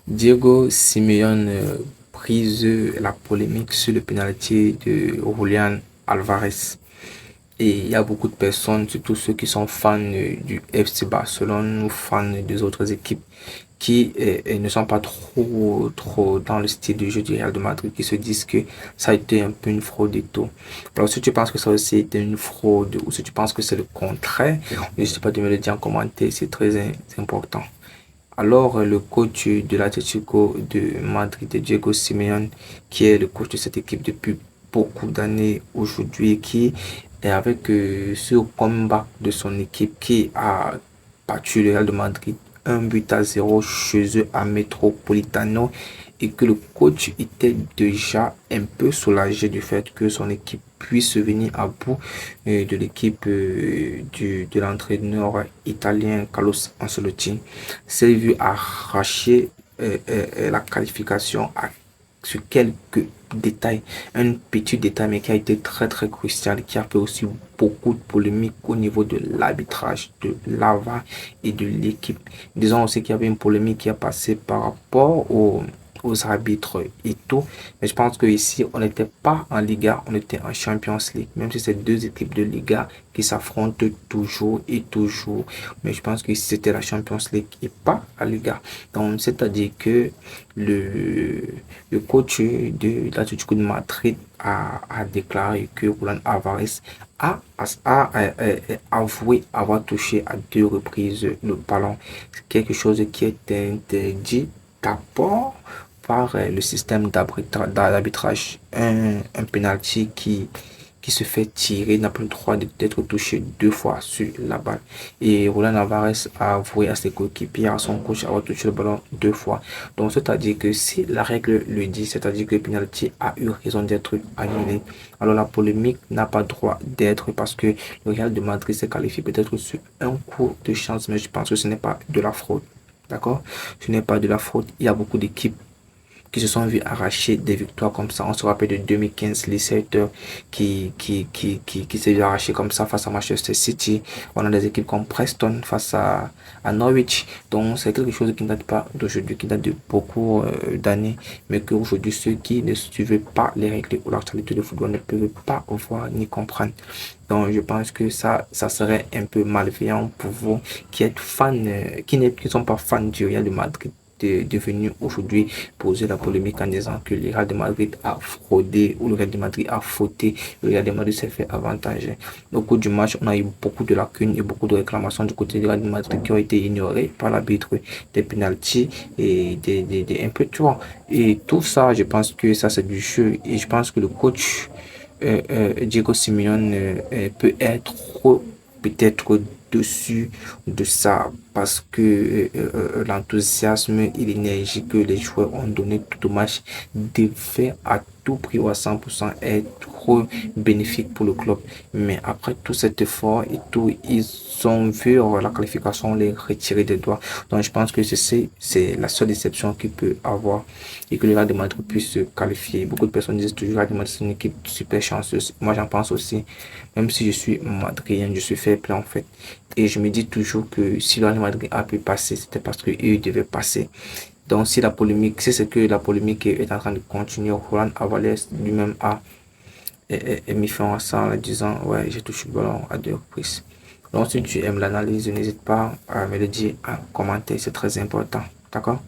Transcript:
Diego Simeone prise la polémique sur le penalty de Julian Alvarez. Et il y a beaucoup de personnes, surtout ceux qui sont fans du FC Barcelone ou fans des autres équipes, qui ne sont pas trop dans le style du jeu du Real de Madrid, qui se disent que ça a été un peu une fraude et tout. Alors si tu penses que ça aussi a été une fraude, ou si tu penses que c'est le contraire, n'hésite pas de me le dire en commentaire, c'est très important. Alors, le coach de l'Atlético de Madrid, Diego Simeone, qui est le coach de cette équipe depuis beaucoup d'années aujourd'hui, qui est avec ce comeback de son équipe qui a battu le Real de Madrid 1-0 chez eux à Metropolitano, et que le coach était déjà un peu soulagé du fait que son équipe puisse venir à bout de l'équipe de l'entraîneur italien Carlos Ancelotti. S'est vu arracher la qualification sur quelques détails, un petit détail mais qui a été très crucial, qui a fait aussi beaucoup de polémiques au niveau de l'arbitrage, de l'AVA et de l'équipe. Disons aussi qu'il y avait une polémique qui a passé par rapport aux arbitres et tout. Mais je pense que ici on n'était pas en Liga, on était en Champions League. Même si c'est deux équipes de Liga qui s'affrontent toujours et toujours. Mais je pense que c'était la Champions League et pas la Liga. Donc, c'est-à-dire que le, le coach de l'Atlético de Madrid a déclaré que Roland Alvarez a avoué avoir touché à deux reprises le ballon. Quelque chose qui est interdit d'abord par le système d'arbitrage. Un penalty qui se fait tirer n'a pas le droit d'être touché deux fois sur la balle. Et Roland Alvarez a avoué à ses coéquipiers, à son coach, avoir touché le ballon deux fois. Donc, c'est-à-dire que si la règle le dit, c'est-à-dire que le penalty a eu raison d'être annulé, alors la polémique n'a pas droit d'être, parce que le Real de Madrid s'est qualifié peut-être sur un coup de chance, mais je pense que ce n'est pas de la fraude. D'accord? Ce n'est pas de la fraude. Il y a beaucoup d'équipes qui se sont vus arracher des victoires comme ça. On se rappelle de 2015, les Leicester qui s'est vu arracher comme ça face à Manchester City. On a des équipes comme Preston face à Norwich. Donc c'est quelque chose qui ne date pas d'aujourd'hui, qui date de beaucoup d'années, mais qu'aujourd'hui ceux qui ne suivent pas les règles ou l'actualité de football ne peuvent pas voir ni comprendre. Donc je pense que ça serait un peu malveillant pour vous qui êtes fans, qui ne sont pas fans du Real de Madrid, de venir aujourd'hui poser la polémique en disant que le Real de Madrid a fraudé ou le Real de Madrid a fauté, le Real de Madrid s'est fait avantager. Au cours du match, on a eu beaucoup de lacunes et beaucoup de réclamations du côté du Real de Madrid qui ont été ignorées par l'arbitre, des penalties et un peu de vois. Et tout ça, je pense que ça c'est du jeu, et je pense que le coach Diego Simeone peut être peut-être dessus de ça, parce que l'enthousiasme et l'énergie que les joueurs ont donné tout au match devait à tout prix ou à 100% être bénéfique pour le club. Mais après tout cet effort et tout, ils ont vu la qualification les retirer des doigts. Donc je pense que c'est la seule déception qu'il peut avoir, et que le Real de Madrid puisse se qualifier. Beaucoup de personnes disent toujours que le Real de Madrid c'est une équipe super chanceuse. Moi j'en pense aussi. Même si je suis madrilène, je suis fair play en fait. Et je me dis toujours que si le Real de Madrid a pu passer, c'était parce qu'eux devaient passer. Donc si la polémique, si c'est que la polémique est en train de continuer, Roland Alvarez lui-même a mis fin à ça en disant ouais, j'ai touché le ballon à deux reprises. Donc si tu aimes l'analyse, n'hésite pas à me le dire en commentaire, c'est très important. D'accord?